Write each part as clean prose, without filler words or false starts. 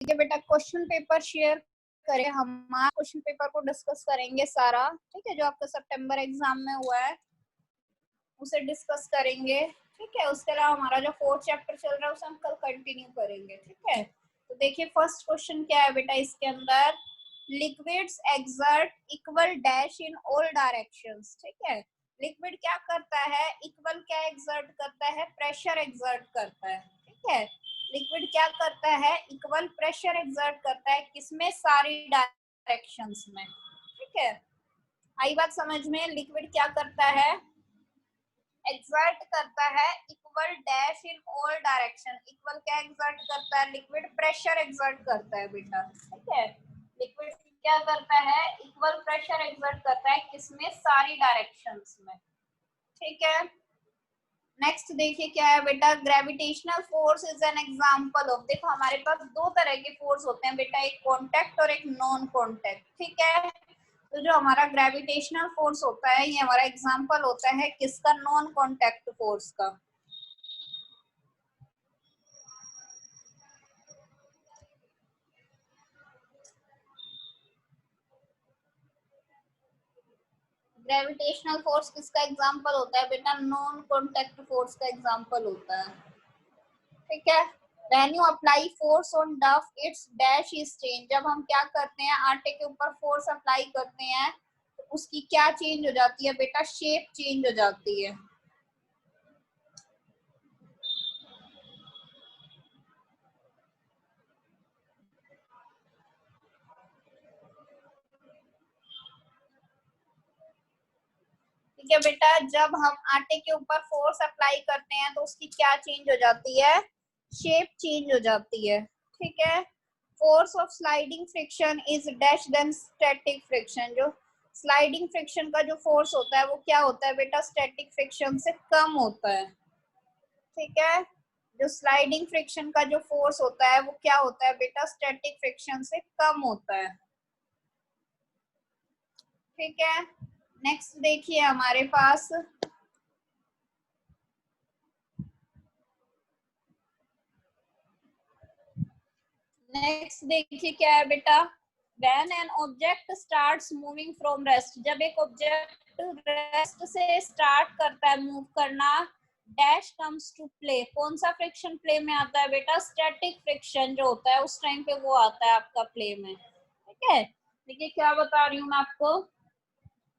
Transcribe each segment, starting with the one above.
ठीक है बेटा, क्वेश्चन पेपर शेयर करें, हम क्वेश्चन पेपर को डिस्कस करेंगे सारा, ठीक है, जो आपका सितंबर एग्जाम में हुआ है उसे डिस्कस करेंगे, ठीक है। उसके अलावा हमारा जो 4th चैप्टर चल रहा है उसे हम कल कंटिन्यू करेंगे, ठीक है। तो देखिए फर्स्ट क्वेश्चन क्या है बेटा इसके अंदर, liquids exert equal dash in all directions, ठीक है। लिक्विड क्या करता है, इक्वल क्या एक्सर्ट करता है, प्रेशर एक्सर्ट करता है, ठीक है। लिक्विड क्या करता है, इक्वल प्रेशर एक्सर्ट करता है, किसमें, सारी डायरेक्शंस में, ठीक है। आई बात समझ में, लिक्विड क्या करता है, एक्सर्ट करता है equal dash in all direction. Equal क्या एक्सर्ट करता है, लिक्विड प्रेशर एक्सर्ट करता है बेटा, ठीक है। लिक्विड क्या करता है, इक्वल प्रेशर एक्सर्ट करता है, किसमें, सारी डायरेक्शंस में, ठीक है। नेक्स्ट देखिए क्या है बेटा, gravitational force is an example of, देखो हमारे पास दो तरह के फोर्स होते हैं बेटा, एक कॉन्टैक्ट और एक नॉन कॉन्टैक्ट, ठीक है। तो जो हमारा ग्रेविटेशनल फोर्स होता है ये हमारा एग्जांपल होता है किसका, नॉन कॉन्टैक्ट फोर्स का। ग्रेविटेशनल फोर्स किसका एग्जांपल होता है बेटा, नॉन कॉन्टैक्ट फोर्स का एग्जांपल होता है, ठीक है। When you apply force on डफ इट्स डैश इज चेंज, जब हम क्या करते हैं, आटे के ऊपर फोर्स अप्लाई करते हैं तो उसकी क्या चेंज हो जाती है बेटा, शेप चेंज हो जाती है। ठीक है बेटा, जब हम आटे के ऊपर फोर्स अप्लाई करते हैं तो उसकी क्या चेंज हो जाती है, शेप चेंज हो जाती है, ठीक है। Force of sliding friction is dash than static friction, जो स्लाइडिंग फ्रिक्शन का जो फोर्स होता है वो क्या होता है बेटा, स्टैटिक फ्रिक्शन से कम होता है, ठीक है। जो स्लाइडिंग फ्रिक्शन का जो फोर्स होता है वो क्या होता है बेटा, स्टैटिक फ्रिक्शन से कम होता है, ठीक है। नेक्स्ट देखिए हमारे पास, नेक्स्ट देखिए क्या है बेटा, when an object starts moving from rest, जब एक ऑब्जेक्ट रेस्ट से स्टार्ट करता है मूव करना, डैश कम्स टू प्ले, कौन सा फ्रिक्शन प्ले में आता है बेटा, स्टैटिक फ्रिक्शन जो होता है उस टाइम पे वो आता है आपका प्ले में, ठीक है। देखिए क्या बता रही हूँ मैं आपको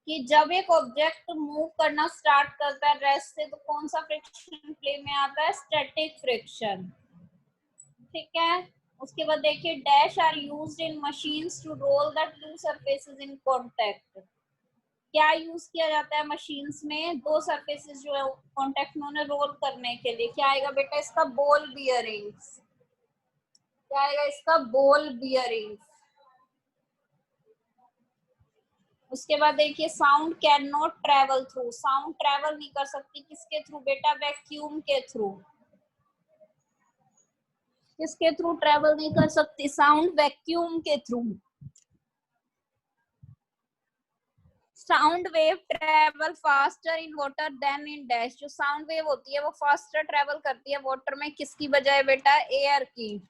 कि जब एक ऑब्जेक्ट मूव करना स्टार्ट करता है रेस्ट से तो कौन सा फ्रिक्शन प्ले में आता है, स्टैटिक फ्रिक्शन, ठीक है। उसके बाद देखिए, dash are used in machines to roll the two surfaces in contact, क्या यूज किया जाता है मशीन्स में, दो सरफेसेस जो है कांटेक्ट में उन्हें रोल करने के लिए, क्या आएगा बेटा इसका, बॉल बियरिंग्स, क्या आएगा इसका, बॉल बियरिंग्स। उसके बाद देखिए, sound can not travel through, sound travel नहीं कर सकती किसके थ्रू बेटा, वैक्यूम के थ्रू, किसके थ्रू ट्रेवल नहीं कर सकती साउंड, वैक्यूम के थ्रू। Sound wave travel faster in water than in dash, जो साउंड वेव होती है वो फास्टर ट्रेवल करती है वाटर में, किसकी बजाय बेटा, एयर की।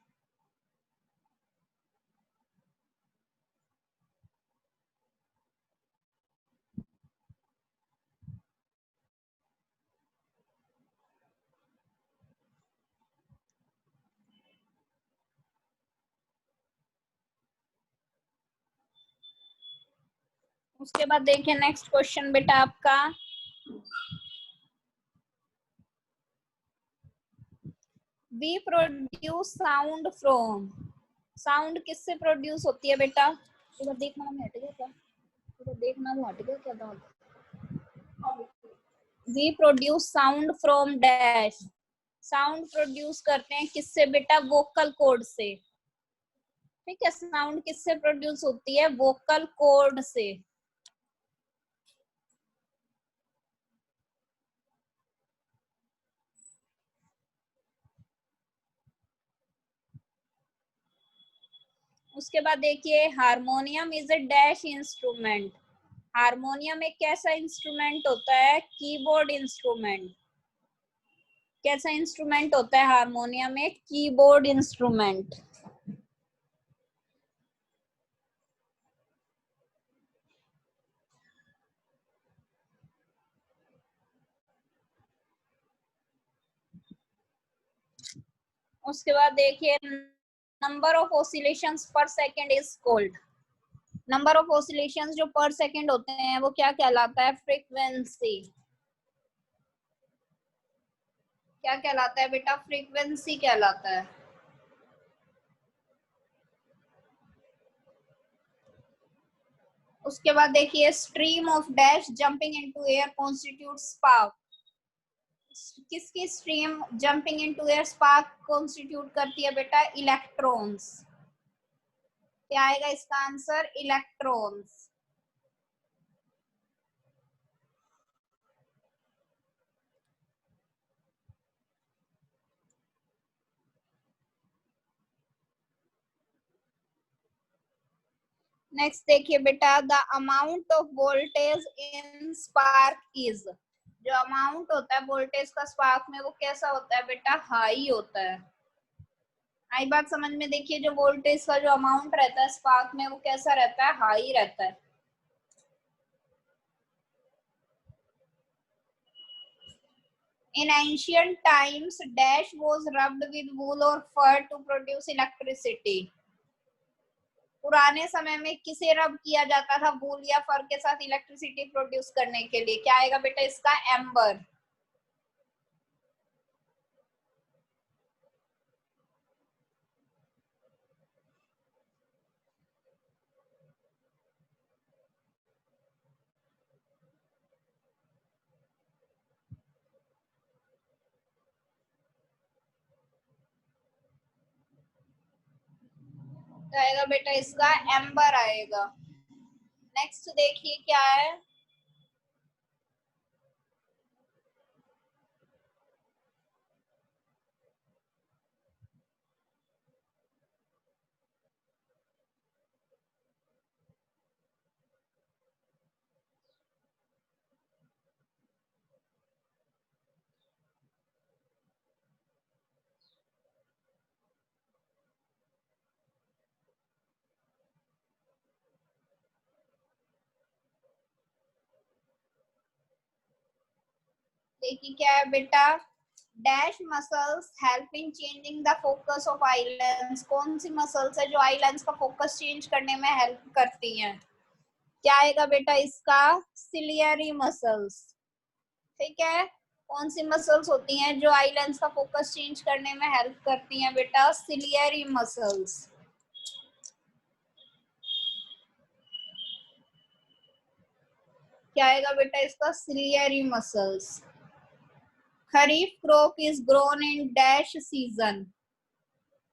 उसके बाद देखिए नेक्स्ट क्वेश्चन बेटा आपका, we produce sound from, sound किससे प्रोड्यूस होती है बेटा, इधर देखना में हट गया क्या, इधर देखना वो हट गया क्या था, we produce sound from dash, sound produce करते हैं किससे बेटा, वोकल कॉर्ड से, ठीक है। साउंड किससे प्रोड्यूस होती है, वोकल कॉर्ड से। उसके बाद देखिए, harmonium is a dash instrument, harmonium एक कैसा इंस्ट्रूमेंट होता है, कीबोर्ड इंस्ट्रूमेंट, कैसा इंस्ट्रूमेंट होता है हारमोनियम, एक कीबोर्ड इंस्ट्रूमेंट, उसके बाद देखिए नंबर ऑफ ऑसिलेशंस पर second is called, number of oscillations जो पर सेकंड होते हैं वो क्या कहलाता है, फ्रीक्वेंसी। क्या कहलाता है बेटा, फ्रीक्वेंसी कहलाता है। उसके बाद देखिए stream of dash jumping into air constitute spark, किसकी stream jumping into air spark constitute करती है बेटा, इलेक्ट्रॉन्स। क्या आएगा इसका आंसर, इलेक्ट्रॉन्स। नेक्स्ट देखिए बेटा, the amount of voltage in spark is, जो अमाउंट होता है वोल्टेज का स्पार्क में वो कैसा होता है बेटा, हाई होता है। आई बात समझ में, देखिए जो वोल्टेज का जो अमाउंट रहता है स्पार्क में वो कैसा रहता है, हाई रहता है। In ancient times, dash was rubbed with wool or fur to produce electricity. पुराने समय में किसे रब किया जाता था, वूल या फर के साथ इलेक्ट्रिसिटी प्रोड्यूस करने के लिए, क्या आएगा बेटा इसका, एम्बर। आएगा बेटा इसका एम्बर आएगा। नेक्स्ट देखिए क्या है, देखिए क्या है बेटा, dash muscles help in changing the focus of eye lens, कौन सी मसल्स है जो आई लेंस का फोकस चेंज करने में हेल्प करती हैं, क्या आएगा बेटा इसका, सिलियरी मसल्स। ठीक है, कौन सी मसल्स होती हैं जो आई लेंस का फोकस चेंज करने में हेल्प करती हैं बेटा, सिलियरी मसल्स। क्या आएगा बेटा इसका, ciliary muscles. Kharif crop is grown in dash season,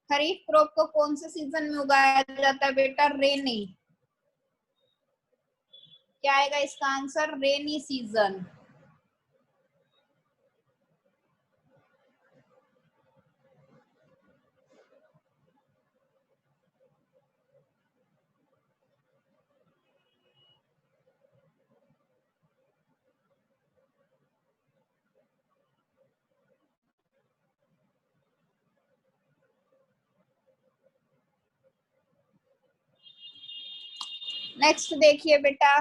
kharif crop को कौन से सीजन में उगाया जाता है बेटा, रेनी। क्या आएगा इसका आंसर, रेनी सीजन। नेक्स्ट देखिए बेटा,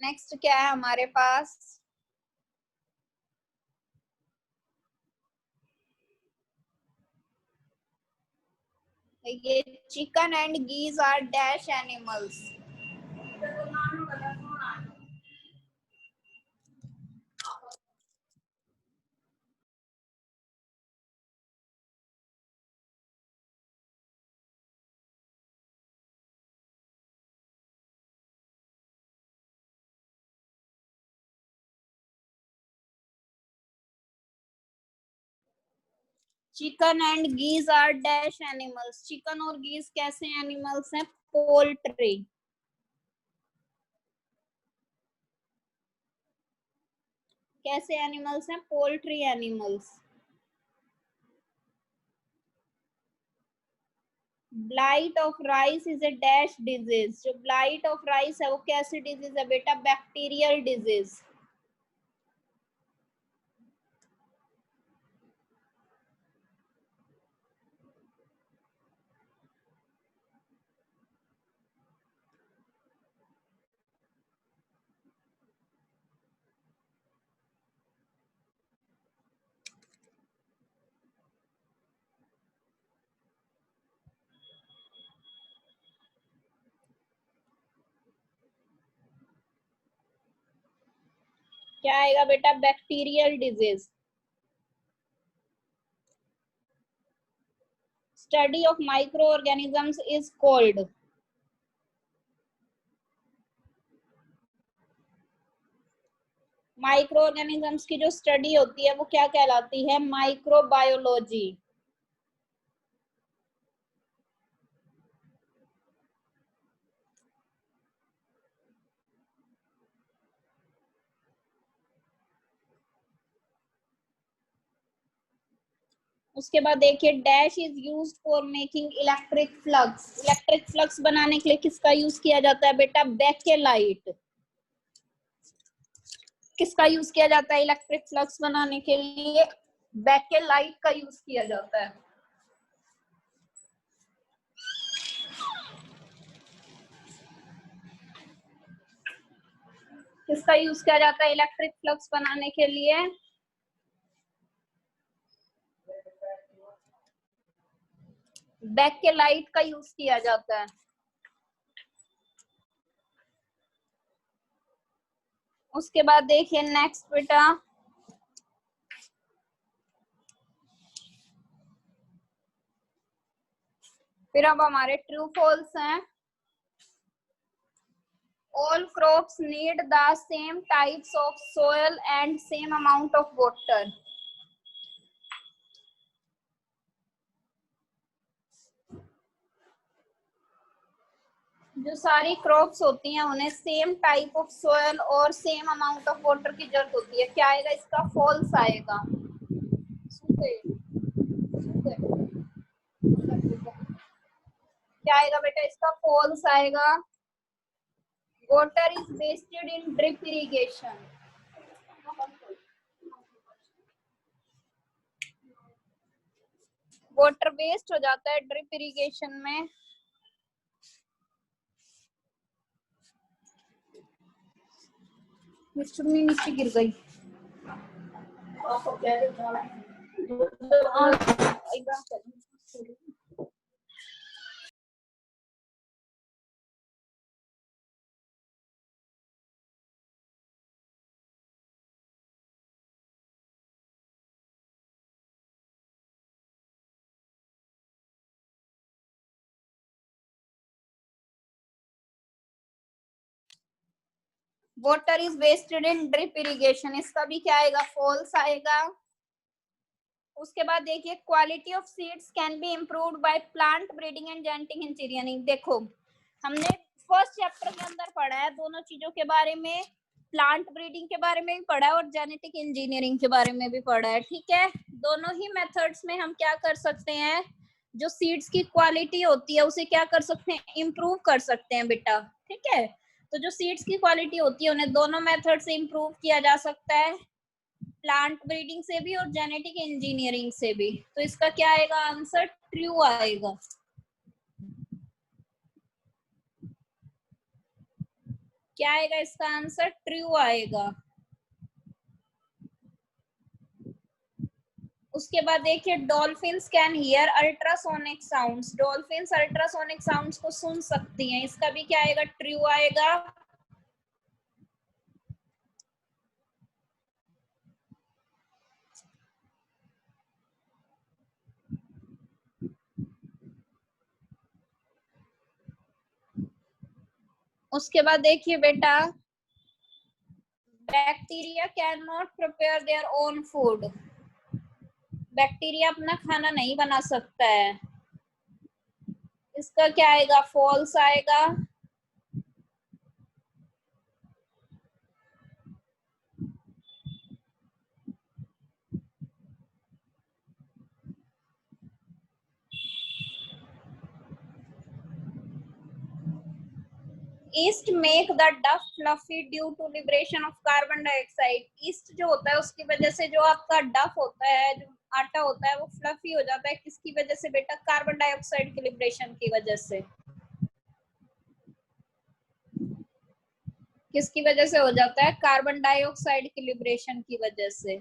नेक्स्ट क्या है हमारे पास, ये chicken and geese are dash animals. Chicken and geese are dash animals, chicken और गीज कैसे एनिमल्स हैं, पोल्ट्री। कैसे एनिमल्स हैं, poultry animals. Blight of rice is a dash disease, जो ब्लाइट ऑफ राइस है वो कैसी डिजीज है बेटा, बैक्टीरियल डिजीज। क्या आएगा बेटा? Bacterial disease. Study of micro organisms is called. Micro organisms की जो स्टडी होती है वो क्या कहलाती है? माइक्रोबायोलॉजी। उसके बाद देखिए, dash is used for making electric flux. Electric flux बनाने के लिए किसका यूज किया जाता है बेटा? बेकेलाइट। किसका यूज किया जाता है इलेक्ट्रिक फ्लक्स बनाने के लिए? बेकेलाइट का यूज किया जाता है। किसका यूज किया जाता है इलेक्ट्रिक फ्लक्स बनाने के लिए? बेकेलाइट का यूज किया जाता है। उसके बाद देखिए नेक्स्ट बेटा, फिर अब हमारे ट्रू फॉल्स हैं। All crops need the same types of soil and same amount of water. जो सारी क्रॉप्स होती हैं उन्हें सेम टाइप ऑफ सोयल और सेम अमाउंट ऑफ वाटर की जरूरत होती है। क्या आएगा इसका? फॉल्स आएगा। क्या आएगा बेटा इसका? फॉल्स आएगा। Water is wasted in drip irrigation. Water waste हो जाता है ड्रिप इरिगेशन में। चुन्नी नीचे गिर गई। Water is wasted in drip irrigation, इसका भी क्या आएगा? फॉल्स आएगा। उसके बाद देखिए, quality of seeds can be improved by plant breeding and genetic engineering. देखो, हमने फर्स्ट चैप्टर के अंदर पढ़ा है दोनों चीजों के बारे में। प्लांट ब्रीडिंग के बारे में भी पढ़ा है और जेनेटिक इंजीनियरिंग के बारे में भी पढ़ा है। ठीक है, दोनों ही मेथड्स में हम क्या कर सकते हैं? जो सीड्स की क्वालिटी होती है उसे क्या कर सकते हैं? इम्प्रूव कर सकते हैं बेटा। ठीक है, तो जो सीड्स की क्वालिटी होती है उन्हें दोनों मेथड से इम्प्रूव किया जा सकता है, प्लांट ब्रीडिंग से भी और जेनेटिक इंजीनियरिंग से भी। तो इसका क्या आएगा आंसर? ट्रू आएगा। क्या आएगा इसका आंसर? ट्रू आएगा। उसके बाद देखिए, dolphins can hear ultrasonic sounds. Dolphins ultrasonic sounds को सुन सकती हैं, इसका भी क्या आएगा? ट्रू आएगा। उसके बाद देखिए बेटा, bacteria can not prepare their own food. Bacteria अपना खाना नहीं बना सकता है, इसका क्या आएगा? फॉल्स आएगा। Yeast make the dough fluffy due to liberation of carbon dioxide. Yeast जो होता है उसकी वजह से जो आपका डफ होता है, जो आटा होता है, वो फ्लफी हो जाता है। किसकी वजह से बेटा? कार्बन डाइऑक्साइड के लिबरेशन की वजह से। किसकी वजह से हो जाता है? कार्बन डाइऑक्साइड की लिबरेशन की वजह से।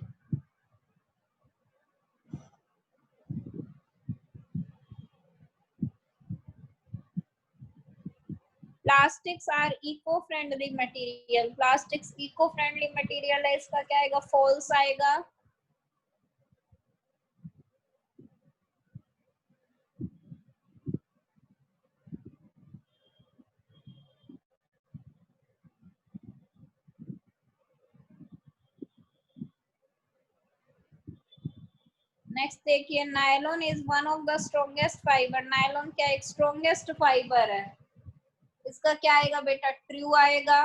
Plastics are eco friendly material, plastics eco friendly material है, इसका क्या आएगा? फॉल्स आएगा। नेक्स्ट देखिए, nylon is one of the strongest fiber, nylon क्या एक स्ट्रॉन्गेस्ट फाइबर है, इसका क्या आएगा बेटा? ट्रू आएगा।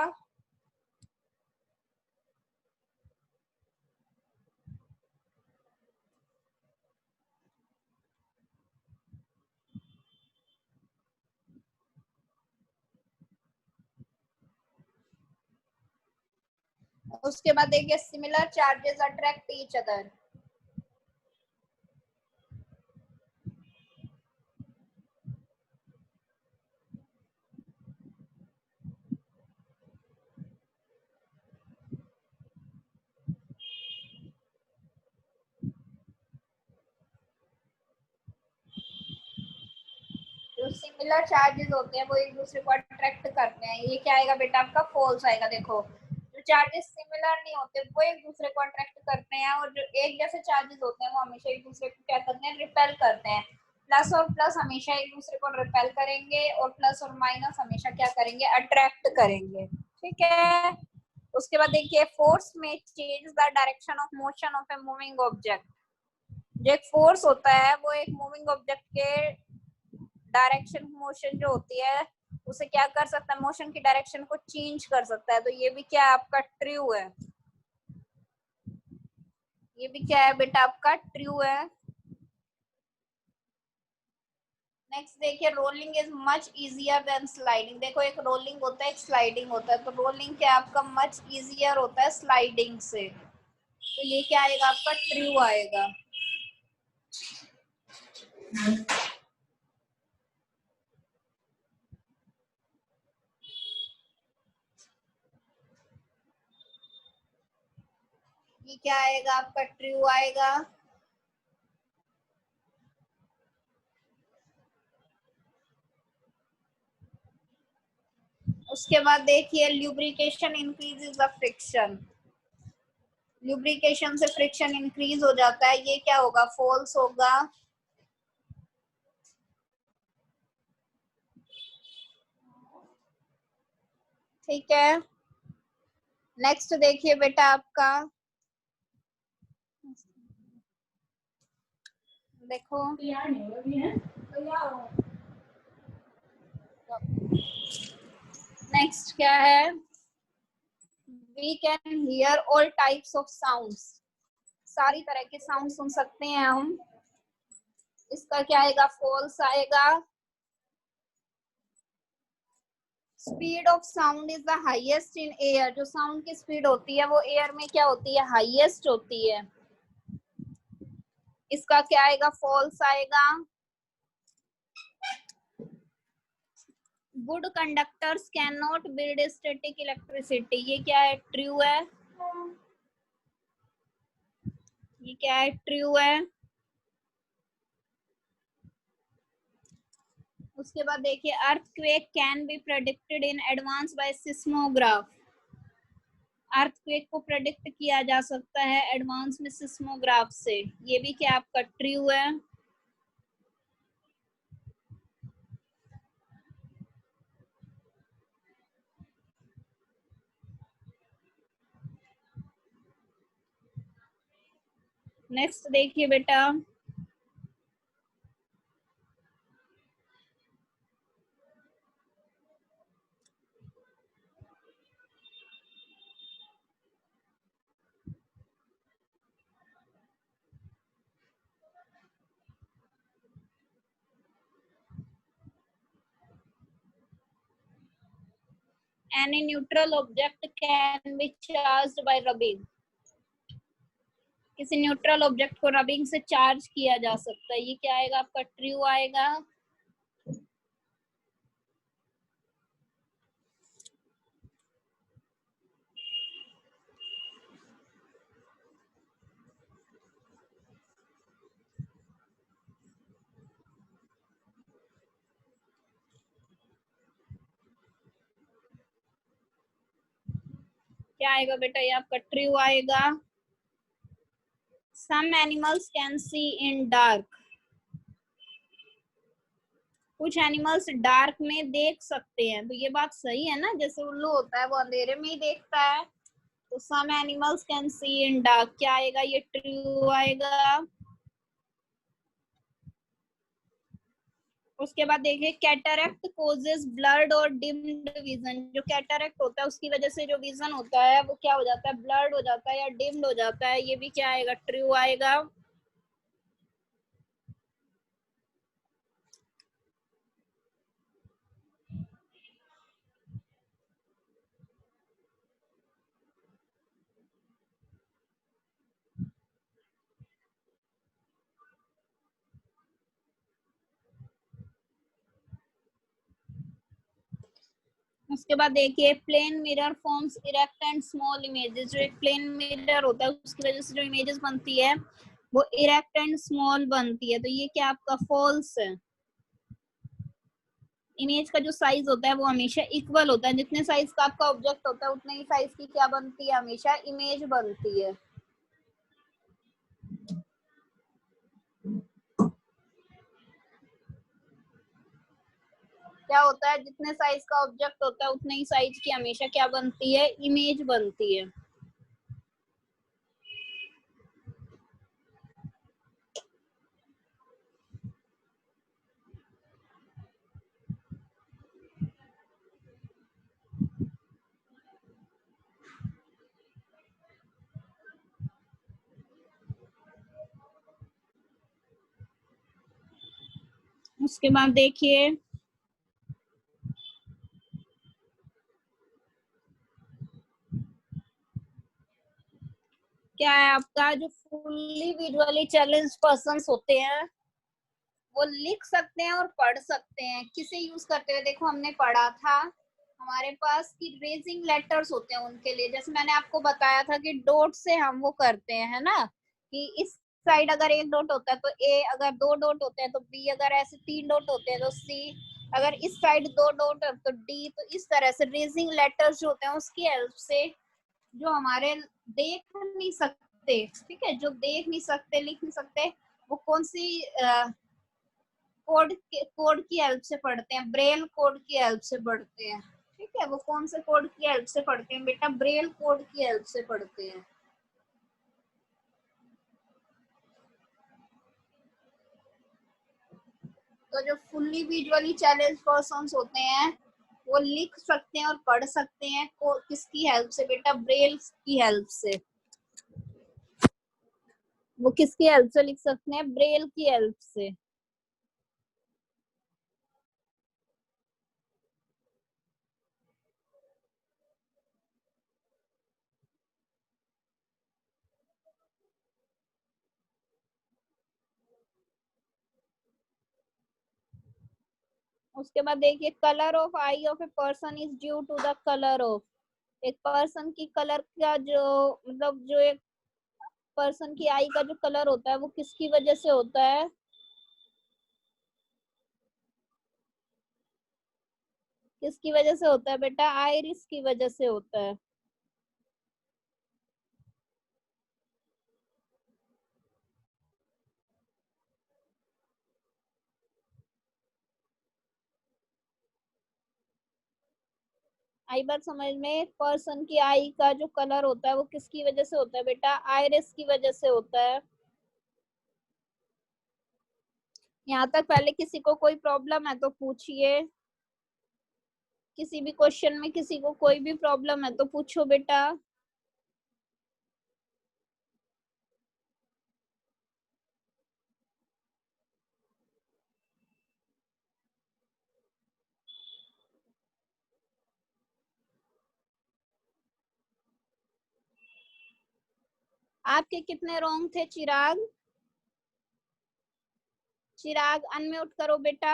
उसके बाद देखिए, similar charges attract each other, जो सिमिलर चार्जेस होते हैं वो एक दूसरे को अट्रैक्ट करते हैं, ये क्या आएगा बेटा? आपका फॉल्स आएगा। देखो, जो चार्जेस सिमिलर नहीं होते वो एक दूसरे को अट्रैक्ट करते हैं, और जो एक जैसे चार्जेस होते हैं वो हमेशा एक दूसरे को क्या करते हैं? रिपेल करते हैं। प्लस और प्लस हमेशा एक दूसरे को रिपेल करेंगे, और प्लस और माइनस हमेशा क्या करेंगे? अट्रैक्ट करेंगे। ठीक है। उसके बाद देखिए, फोर्स में change the direction of motion of a moving object, जो एक फोर्स होता है वो एक मूविंग ऑब्जेक्ट के डायरेक्शन मोशन जो होती है उसे क्या कर सकता है? मोशन की डायरेक्शन को चेंज कर सकता है। तो ये भी क्या है? आपका ट्रू है। ये भी क्या है बेटा? आपका ट्रू है। नेक्स्ट देखिए, rolling is much easier than sliding, देखो एक रोलिंग होता है, एक स्लाइडिंग होता है, तो रोलिंग क्या आपका मच इजियर होता है स्लाइडिंग से, तो ये क्या आएगा? आपका ट्रू आएगा। ये क्या आएगा? आपका ट्रू आएगा। उसके बाद देखिए, lubrication increases the friction, lubrication से फ्रिक्शन इंक्रीज हो जाता है, ये क्या होगा? फॉल्स होगा। ठीक है। नेक्स्ट देखिए बेटा आपका, देखो नेक्स्ट क्या है? We can hear all types of sounds, सारी तरह के साउंड सुन सकते हैं हम, इसका क्या आएगा? फॉल्स आएगा। Speed of sound is the highest in air, जो साउंड की स्पीड होती है वो एयर में क्या होती है? हाईएस्ट होती है, इसका क्या आएगा? फॉल्स आएगा। Good conductors can not build static electricity, ये क्या है? ट्रू है। ये क्या है? ट्रू है। उसके बाद देखिए, earthquake can be predicted in advance by seismograph, earthquake को प्रेडिक्ट किया जा सकता है एडवांस में सिस्मोग्राफ से, ये भी क्या आपका? ट्रू है। नेक्स्ट देखिए बेटा, any neutral object can be charged by rubbing, किसी न्यूट्रल ऑब्जेक्ट को रबिंग से चार्ज किया जा सकता है, ये क्या आएगा? आपका ट्रू आएगा। क्या आएगा बेटा, ये आपका ट्रू आएगा। Some animals can see in dark, कुछ एनिमल्स डार्क में देख सकते हैं, तो ये बात सही है ना, जैसे उल्लू होता है वो अंधेरे में ही देखता है, तो some animals can see in dark क्या आएगा, ये ट्रू आएगा। उसके बाद देखिए कैटरैक्ट कोजेस ब्लर्ड और डिम्ड विजन, जो कैटरैक्ट होता है उसकी वजह से जो विजन होता है वो क्या हो जाता है, ब्लर्ड हो जाता है या डिम्ड हो जाता है, ये भी क्या आएगा, ट्रू आएगा। उसके बाद देखिए plane mirror forms erect and small images, जो एक प्लेन मिरर होता है उसकी वजह से जो इमेजेस बनती है वो इरेक्ट एंड स्मॉल बनती है, तो ये क्या आपका फॉल्स है। इमेज का जो साइज होता है वो हमेशा इक्वल होता है, जितने साइज का आपका ऑब्जेक्ट होता है उतने ही साइज की क्या बनती है, हमेशा इमेज बनती है। क्या होता है, जितने साइज का ऑब्जेक्ट होता है उतने ही साइज की हमेशा क्या बनती है, इमेज बनती है। उसके बाद देखिए क्या है आपका, जो फुल्ली विजुअली चैलेंज पर्सन होते हैं वो लिख सकते हैं और पढ़ सकते हैं, किसे यूज करते हुए, देखो हमने पढ़ा था हमारे पास कि रेजिंग लेटर्स होते हैं उनके लिए, जैसे मैंने आपको बताया था कि डॉट से हम वो करते हैं, है ना, कि इस साइड अगर एक डॉट होता है तो ए, अगर दो डॉट होते हैं तो बी, अगर ऐसे तीन डॉट होते हैं तो सी, अगर इस साइड दो डॉट है तो डी, तो इस तरह से रेजिंग लेटर्स जो होते हैं उसकी हेल्प से जो हमारे देख नहीं सकते, ठीक है, जो देख नहीं सकते लिख नहीं सकते, वो कौन सी कोड की हेल्प से पढ़ते हैं, ब्रेल कोड की हेल्प से पढ़ते हैं, ठीक है, वो कौन से कोड की हेल्प से पढ़ते हैं बेटा, ब्रेल कोड की हेल्प से पढ़ते हैं। तो जो फुल्ली विजुअली चैलेंज पर्संस होते हैं वो लिख सकते हैं और पढ़ सकते हैं, किसकी हेल्प से बेटा, ब्रेल की हेल्प से। वो किसकी हेल्प से लिख सकते हैं, ब्रेल की हेल्प से। उसके बाद देखिए colour of eye of a person is due to the colour of, एक पर्सन की कलर का जो मतलब जो एक पर्सन की आई का जो कलर होता है वो किसकी वजह से होता है, किसकी वजह से होता है बेटा, आइरिस की वजह से होता है। आई बात समझ में, पर्सन की आई का जो कलर होता है वो किसकी वजह से होता है बेटा, आइरिस की वजह से होता है। यहाँ तक पहले किसी को कोई प्रॉब्लम है तो पूछिए, किसी भी क्वेश्चन में किसी को कोई भी प्रॉब्लम है तो पूछो बेटा। आपके कितने रॉन्ग थे चिराग, चिराग अनम्यूट करो बेटा।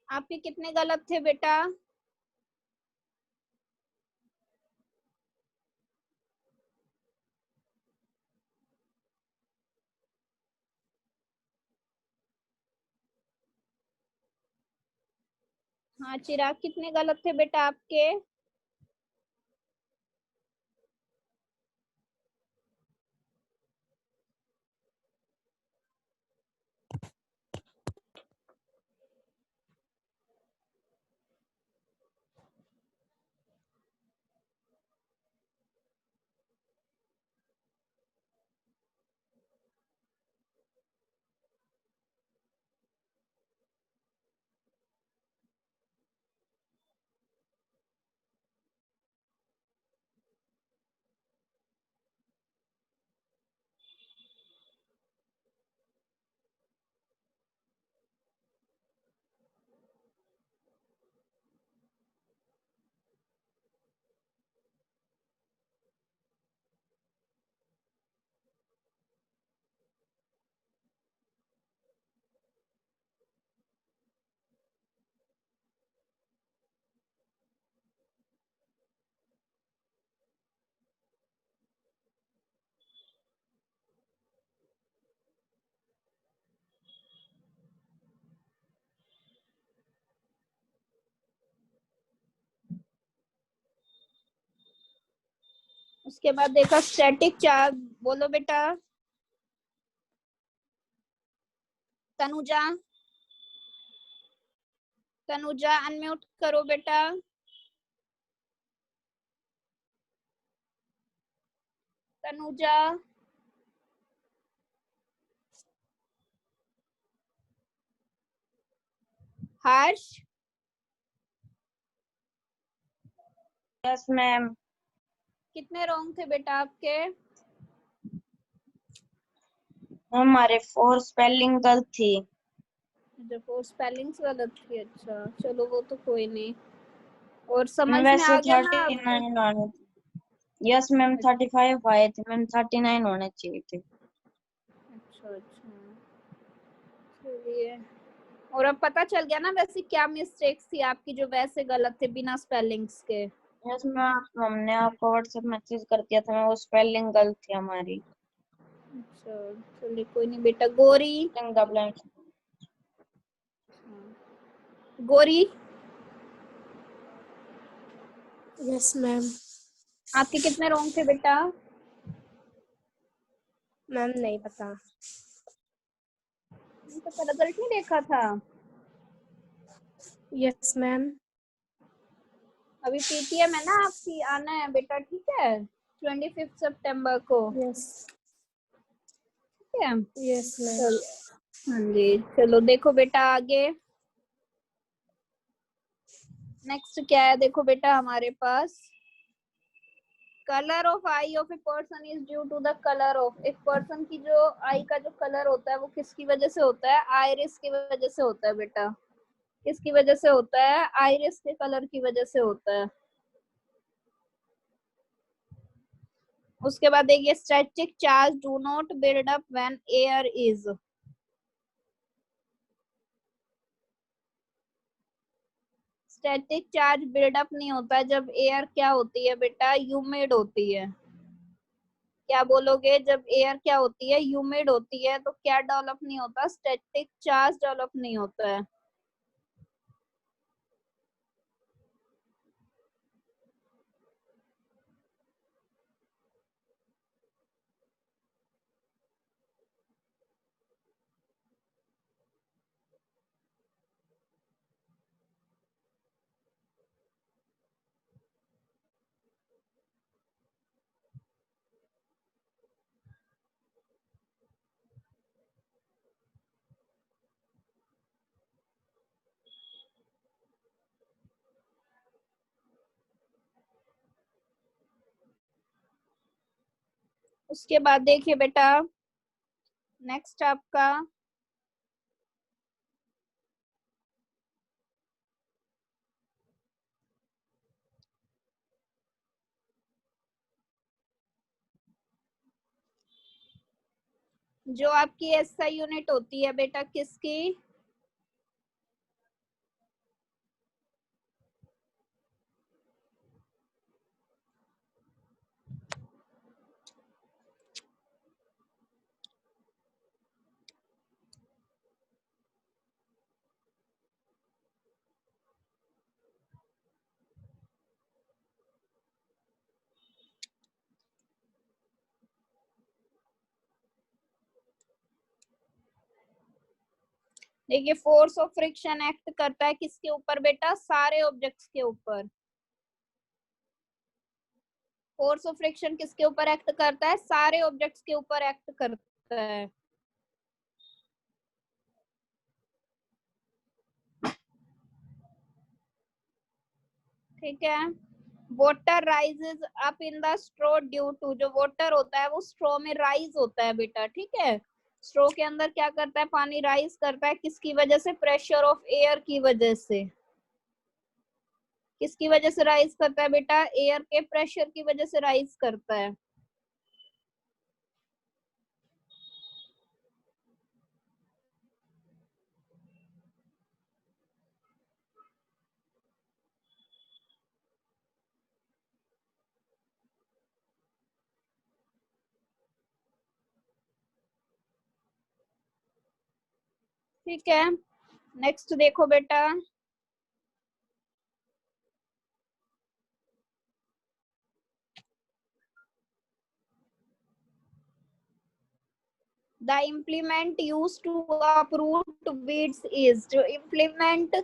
आपके कितने गलत थे बेटा, हाँ चिराग, कितने गलत थे बेटा आपके? उसके बाद देखा स्टैटिक चार्ज, बोलो बेटा। तनुजा, तनुजा अनम्यूट करो बेटा। तनुजा, हर्ष, यस मैम। कितने रॉन्ग थे बेटा आपके? हमारे 4 स्पेलिंग गलत थी। देखो स्पेलिंग्स गलत थी, अच्छा चलो वो तो कोई नहीं। और समझ में वैसे आ गया ना आपको? 39 आने थे। यस मैम 35 आए थे मैम, 39 होने चाहिए थे। अच्छा अच्छा, चलिए। और अब पता चल गया ना वैसे क्या मिस्टेक्स थी आपकी जो वैसे गलत थे बिना स्पेलिंग्स के? यस मैम, हमने आपको व्हाट्सएप मैसेज कर दिया था, मैं वो स्पेलिंग गलत थी हमारी। अच्छा चलिए कोई नहीं बेटा। गोरी, गोरी यस मैम। आपके कितने रॉन्ग थे बेटा? मैम नहीं पता। तो रिजल्ट नहीं देखा था? Yes ma'am. अभी पीटीएम है ना आपकी, आना है बेटा, ठीक है? 25 सितंबर को, यस ठीक है? Yes ma'am. चलो, हाँ जी चलो देखो बेटा आगे। नेक्स्ट क्या है देखो बेटा हमारे पास। Colour of eye of a person is due to the colour of. एक पर्सन की जो आई का जो कलर होता है वो किसकी वजह से होता है? आइरिस की वजह से होता है बेटा। किसकी वजह से होता है? आइरिस के कलर की वजह से होता है। उसके बाद देखिए static charge do not build up when air is. Static charge build up नहीं होता है जब एयर क्या होती है बेटा? ह्यूमिड होती है। क्या बोलोगे? जब एयर क्या होती है? ह्यूमिड होती है, तो क्या डेवलप नहीं होता? स्टैटिक चार्ज डेवलप नहीं होता है। उसके बाद देखिए बेटा नेक्स्ट आपका जो आपकी एसआई यूनिट होती है बेटा किसकी? देखिए फोर्स ऑफ फ्रिक्शन एक्ट करता है किसके ऊपर बेटा, सारे ऑब्जेक्ट्स के ऊपर। फोर्स ऑफ फ्रिक्शन किसके ऊपर एक्ट करता है, सारे ऑब्जेक्ट्स के ऊपर एक्ट करता है। ठीक है। Water rises up in the straw due to, जो वाटर होता है वो स्ट्रो में राइज होता है बेटा। ठीक है, स्ट्रो के अंदर क्या करता है, पानी राइज करता है किसकी वजह से, प्रेशर ऑफ एयर की वजह से। किसकी वजह से राइज करता है बेटा, एयर के प्रेशर की वजह से राइज करता है। ठीक है, नेक्स्ट देखो बेटा, the implement use to uproot weeds is, जो इम्प्लीमेंट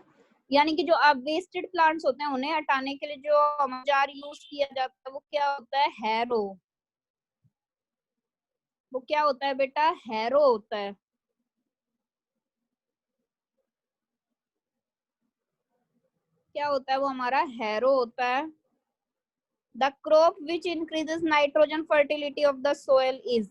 यानी कि जो वेस्टेड प्लांट्स होते हैं उन्हें हटाने के लिए जो औजार यूज किया जाता है वो क्या होता है, हैरो। वो क्या होता है बेटा, हैरो होता है। क्या होता है वो हमारा, हैरो होता है। The crop which increases nitrogen fertility of the soil is,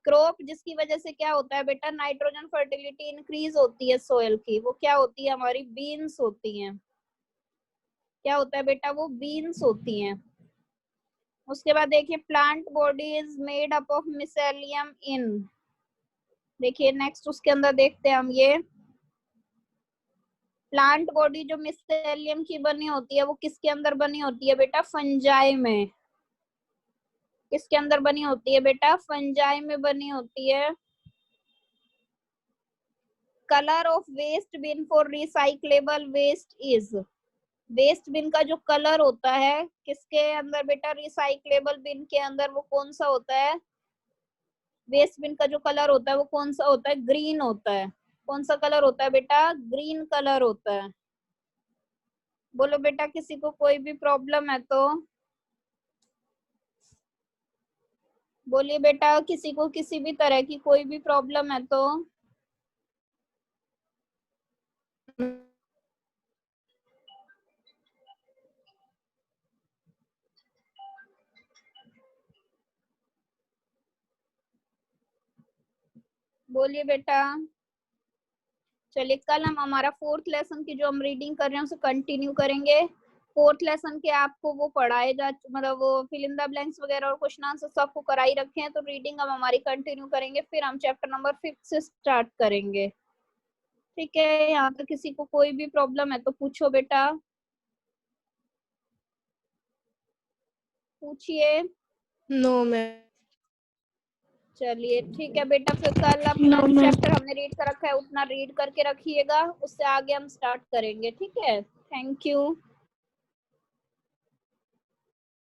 crop जिसकी वजह से क्या होता है बेटा, नाइट्रोजन फर्टिलिटी इंक्रीज होती है सोइल की, वो क्या होती है हमारी, बीन्स होती हैं। क्या होता है बेटा, वो बीन्स होती हैं। उसके बाद देखिए, plant body is made up of mycelium in, देखिए नेक्स्ट उसके अंदर देखते हैं हम, ये प्लांट बॉडी जो मिसेलियम की बनी होती है वो किसके अंदर बनी होती है बेटा, फंजाई में। किसके अंदर बनी होती है बेटा, फंजाई में बनी होती है। Colour of waste bin for recyclable waste is, waste bin का जो कलर होता है किसके अंदर बेटा, रिसाइक्लेबल बिन के अंदर, वो कौन सा होता है, वेस्ट बिन का जो कलर होता है वो कौन सा होता है, ग्रीन होता है। कौन सा कलर होता है बेटा, ग्रीन कलर होता है। बोलो बेटा, किसी को कोई भी प्रॉब्लम है तो बोलिए बेटा, किसी को किसी भी तरह की कोई भी प्रॉब्लम है तो बोलिए बेटा। चलिए, कल हम हमारा फोर्थ लेसन की जो हम रीडिंग कर रहे हैं उसे कंटिन्यू करेंगे। फोर्थ लेसन के आपको वो पढ़ाए जा, मतलब वो फिल इन द ब्लैंक्स वगैरह और क्वेश्चन आंसर सबको कराई रखे हैं, तो रीडिंग हम हमारी कंटिन्यू करेंगे, फिर हम चैप्टर नंबर 5 से स्टार्ट करेंगे। ठीक है, यहाँ पर किसी को कोई भी प्रॉब्लम है तो पूछो बेटा, पूछिए। No ma'am. चलिए ठीक है बेटा, फिर कल अपना जो चैप्टर हमने रीड कर रखा है उतना रीड करके रखिएगा, उससे आगे हम स्टार्ट करेंगे। ठीक है, थैंक यू।